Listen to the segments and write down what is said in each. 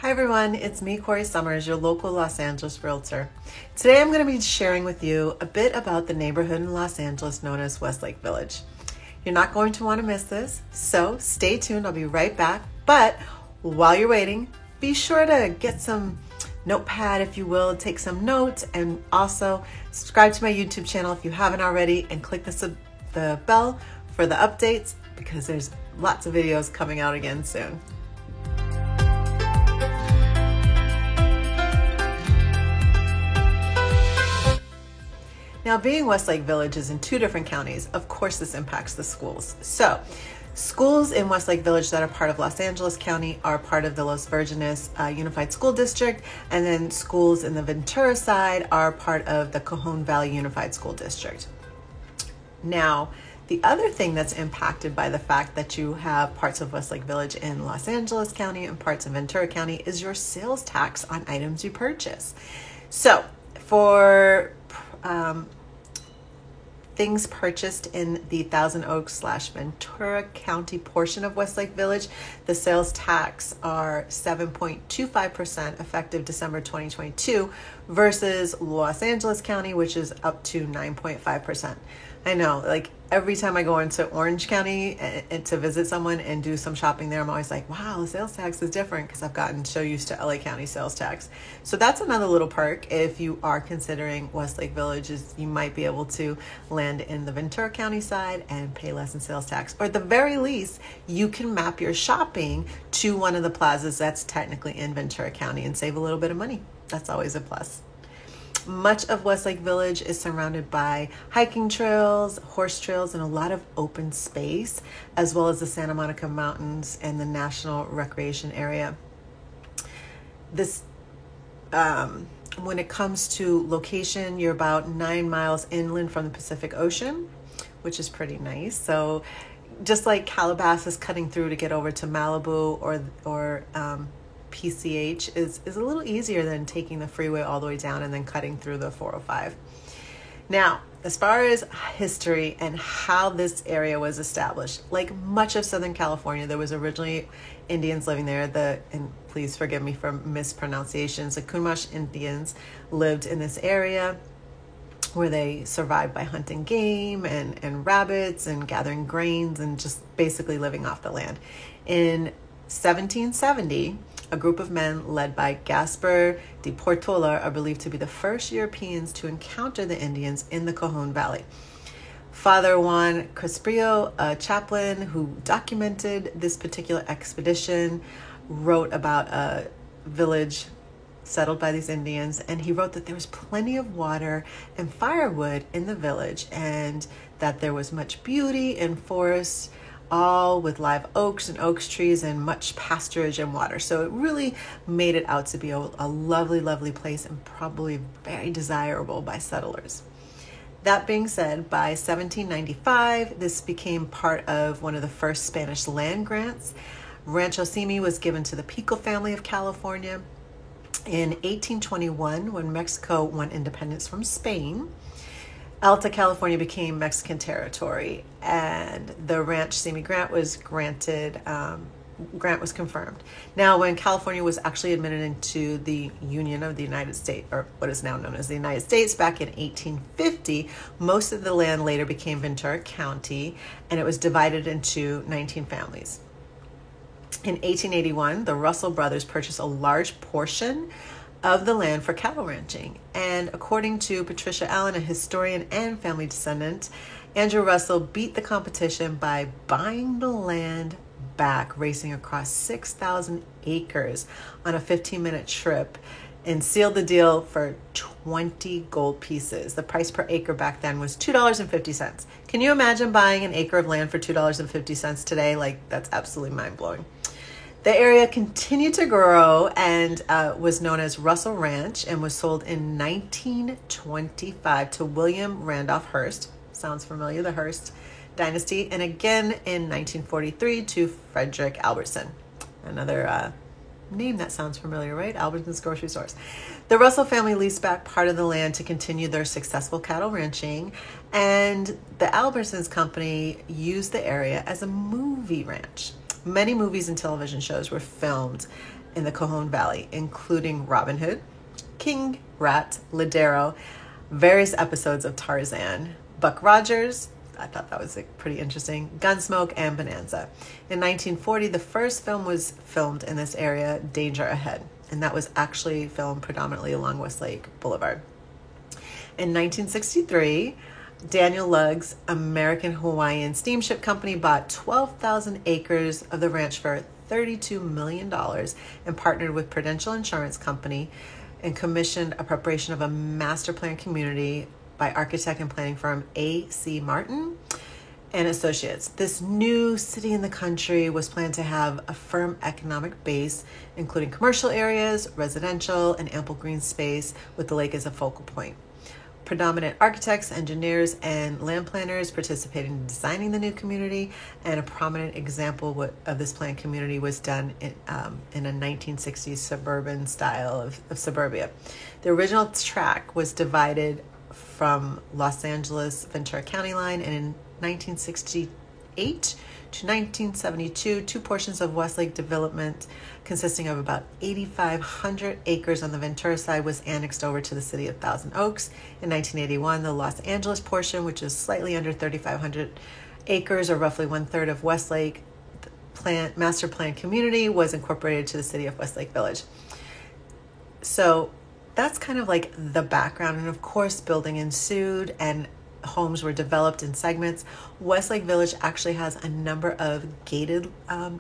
Hi everyone, it's me, Corey Summers, your local Los Angeles realtor. Today I'm going to be sharing with you a bit about the neighborhood in Los Angeles known as Westlake Village. You're not going to want to miss this, so stay tuned, I'll be right back. But while you're waiting, be sure to get some notepad, if you will, take some notes, and also subscribe to my YouTube channel if you haven't already, and click the bell for the updates because there's lots of videos coming out again soon. Now, being Westlake Village is in 2 different counties, of course this impacts the schools. So, schools in Westlake Village that are part of Los Angeles County are part of the Los Virgenes Unified School District, and then schools in the Ventura side are part of the Cajon Valley Unified School District. Now, the other thing that's impacted by the fact that you have parts of Westlake Village in Los Angeles County and parts of Ventura County is your sales tax on items you purchase. So, for things purchased in the Thousand Oaks / Ventura County portion of Westlake Village, the sales tax are 7.25% effective December 2022 versus Los Angeles County, which is up to 9.5%. I know, like every time I go into Orange County and to visit someone and do some shopping there, I'm always like, wow, the sales tax is different because I've gotten so used to LA County sales tax. So that's another little perk. If you are considering Westlake Village, is you might be able to land in the Ventura County side and pay less in sales tax. Or at the very least, you can map your shopping to one of the plazas that's technically in Ventura County and save a little bit of money. That's always a plus. Much of Westlake Village is surrounded by hiking trails, horse trails, and a lot of open space, as well as the Santa Monica Mountains and the National Recreation Area. This, when it comes to location, you're about 9 miles inland from the Pacific Ocean, which is pretty nice. So just like Calabasas cutting through to get over to Malibu or PCH is a little easier than taking the freeway all the way down and then cutting through the 405. Now, as far as history and how this area was established, like much of Southern California, there was originally Indians living there. And please forgive me for mispronunciations. The Chumash Indians lived in this area where they survived by hunting game and rabbits and gathering grains and just basically living off the land. In 1770, a group of men led by Gaspar de Portola are believed to be the first Europeans to encounter the Indians in the Cajon Valley. Father Juan Crespillo, a chaplain who documented this particular expedition, wrote about a village settled by these Indians, and he wrote that there was plenty of water and firewood in the village and that there was much beauty in forests, all with live oaks and oak trees and much pasturage and water. So it really made it out to be a lovely, lovely place and probably very desirable by settlers. That being said, by 1795, this became part of one of the first Spanish land grants. Rancho Simi was given to the Pico family of California. In 1821, when Mexico won independence from Spain, Alta California became Mexican territory, and the Ranch Simi grant was granted. Grant was confirmed. Now, when California was actually admitted into the Union of the United States, or what is now known as the United States, back in 1850, most of the land later became Ventura County, and it was divided into 19 families. In 1881, the Russell brothers purchased a large portion of the land for cattle ranching. And according to Patricia Allen, a historian and family descendant, Andrew Russell beat the competition by buying the land back, racing across 6,000 acres on a 15-minute trip, and sealed the deal for 20 gold pieces. The price per acre back then was $2.50. Can you imagine buying an acre of land for $2.50 today? Like, that's absolutely mind-blowing. The area continued to grow and was known as Russell Ranch and was sold in 1925 to William Randolph Hearst. Sounds familiar, the Hearst dynasty. And again in 1943 to Frederick Albertson. Another name that sounds familiar, right? Albertson's grocery stores. The Russell family leased back part of the land to continue their successful cattle ranching, and the Albertsons company used the area as a movie ranch. Many movies and television shows were filmed in the Cajon Valley, including Robin Hood, King Rat, Ladero, various episodes of Tarzan, Buck Rogers. I thought that was pretty interesting. Gunsmoke and Bonanza. In 1940, the first film was filmed in this area, Danger Ahead, and that was actually filmed predominantly along Westlake Boulevard. In 1963, Daniel Lugg's American Hawaiian Steamship Company bought 12,000 acres of the ranch for $32 million and partnered with Prudential Insurance Company and commissioned a preparation of a master plan community by architect and planning firm A.C. Martin and Associates. This new city in the country was planned to have a firm economic base, including commercial areas, residential, and ample green space with the lake as a focal point. Predominant architects, engineers, and land planners participated in designing the new community, and a prominent example of this planned community was done in a 1960s suburban style of suburbia. The original track was divided from Los Angeles Ventura County line, and in 1968 to 1972, two portions of Westlake development consisting of about 8,500 acres on the Ventura side was annexed over to the city of Thousand Oaks. In 1981, the Los Angeles portion, which is slightly under 3,500 acres or roughly 1/3 of Westlake master plan community, was incorporated to the city of Westlake Village. So that's kind of like the background. And of course, building ensued and homes were developed in segments. Westlake Village actually has a number of gated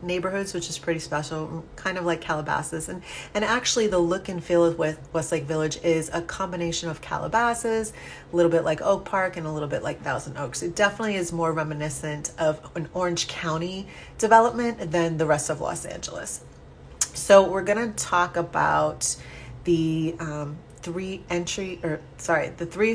neighborhoods, which is pretty special, kind of like Calabasas. And actually the look and feel of Westlake Village is a combination of Calabasas, a little bit like Oak Park, and a little bit like Thousand Oaks. It definitely is more reminiscent of an Orange County development than the rest of Los Angeles. So we're going to talk about the three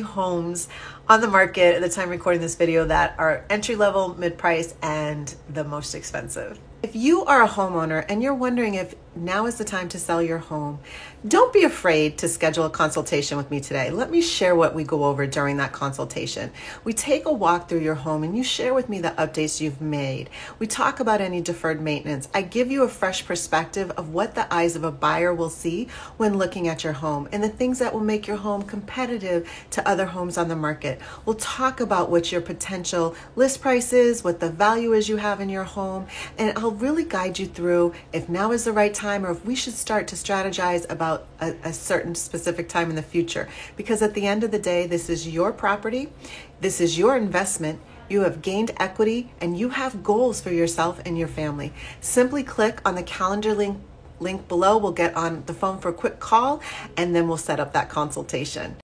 homes on the market at the time recording this video that are entry level, mid price, and the most expensive. If you are a homeowner and you're wondering if now is the time to sell your home, don't be afraid to schedule a consultation with me today. Let me share what we go over during that consultation. We take a walk through your home and you share with me the updates you've made. We talk about any deferred maintenance. I give you a fresh perspective of what the eyes of a buyer will see when looking at your home and the things that will make your home competitive to other homes on the market. We'll talk about what your potential list price is, what the value is you have in your home, and I'll really guide you through if now is the right time or if we should start to strategize about a certain specific time in the future. Because at the end of the day, this is your property, this is your investment, you have gained equity, and you have goals for yourself and your family. Simply click on the calendar link below. We'll get on the phone for a quick call, and then we'll set up that consultation.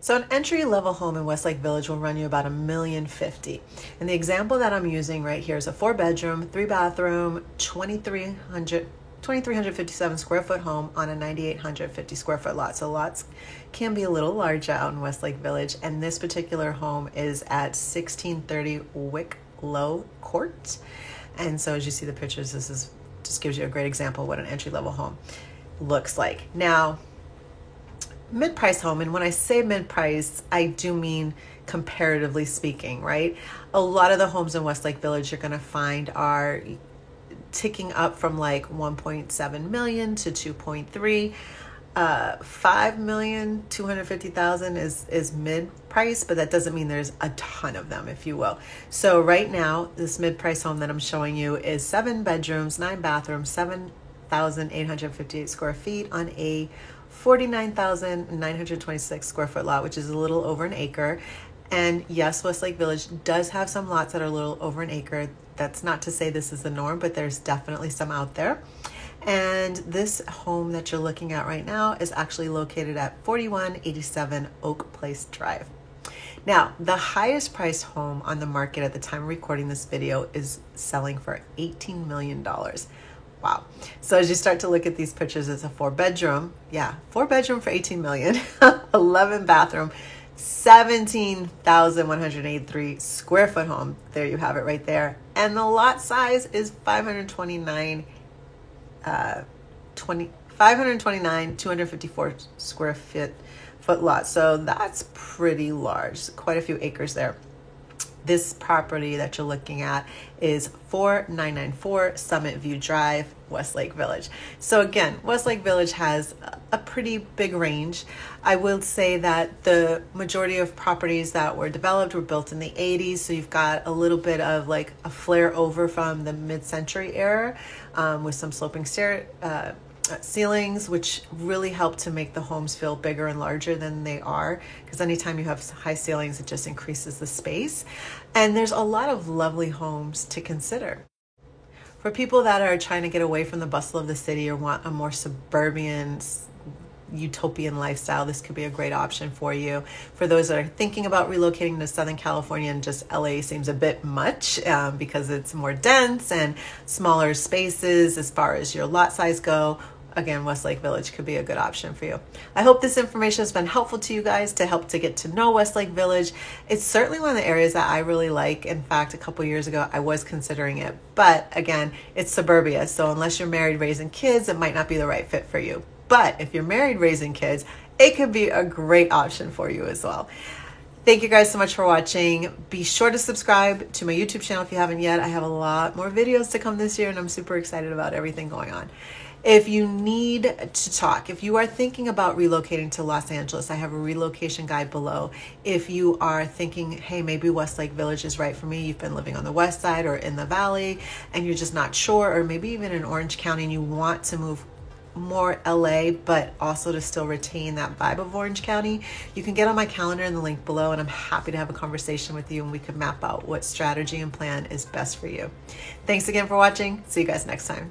So an entry-level home in Westlake Village will run you about $1,050,000. And the example that I'm using right here is a 4-bedroom, 3-bathroom, 2,357 square foot home on a 9,850 square foot lot. So lots can be a little large out in Westlake Village. And this particular home is at 1630 Wicklow Court. And so as you see the pictures, this is just gives you a great example of what an entry-level home looks like. Now, mid-price home, and when I say mid-price, I do mean comparatively speaking, right? A lot of the homes in Westlake Village you're going to find are ticking up from like 1.7 million to 2.3. 5,250,000 is mid-price, but that doesn't mean there's a ton of them, if you will. So right now, this mid-price home that I'm showing you is 7 bedrooms, 9 bathrooms, 7,858 square feet on a 49,926 square foot lot, which is a little over an acre. And yes, Westlake Village does have some lots that are a little over an acre. That's not to say this is the norm, but there's definitely some out there. And this home that you're looking at right now is actually located at 4187 Oak Place Drive. Now, the highest priced home on the market at the time of recording this video is selling for $18 million. Wow. So as you start to look at these pictures, it's a 4-bedroom. Yeah, 4-bedroom for $18 million, 11 bathroom, 17,183 square foot home. There you have it right there. And the lot size is 254 square foot lot. So that's pretty large, quite a few acres there. This property that you're looking at is 4994 Summit View Drive, Westlake Village. So again, Westlake Village has a pretty big range. I will say that the majority of properties that were developed were built in the 80s, so you've got a little bit of like a flare over from the mid-century era, with some sloping ceilings, which really help to make the homes feel bigger and larger than they are, because anytime you have high ceilings, it just increases the space. And there's a lot of lovely homes to consider. For people that are trying to get away from the bustle of the city or want a more suburban, utopian lifestyle, this could be a great option for you. For those that are thinking about relocating to Southern California and just LA seems a bit much because it's more dense and smaller spaces as far as your lot size go, again, Westlake Village could be a good option for you. I hope this information has been helpful to you guys to help to get to know Westlake Village. It's certainly one of the areas that I really like. In fact, a couple years ago, I was considering it. But again, it's suburbia. So unless you're married raising kids, it might not be the right fit for you. But if you're married raising kids, it could be a great option for you as well. Thank you guys so much for watching. Be sure to subscribe to my YouTube channel if you haven't yet. I have a lot more videos to come this year, and I'm super excited about everything going on. If you need to talk, if you are thinking about relocating to Los Angeles, I have a relocation guide below. If you are thinking, hey, maybe Westlake Village is right for me, you've been living on the west side or in the valley, and you're just not sure, or maybe even in Orange County and you want to move more LA, but also to still retain that vibe of Orange County, you can get on my calendar in the link below, and I'm happy to have a conversation with you and we can map out what strategy and plan is best for you. Thanks again for watching. See you guys next time.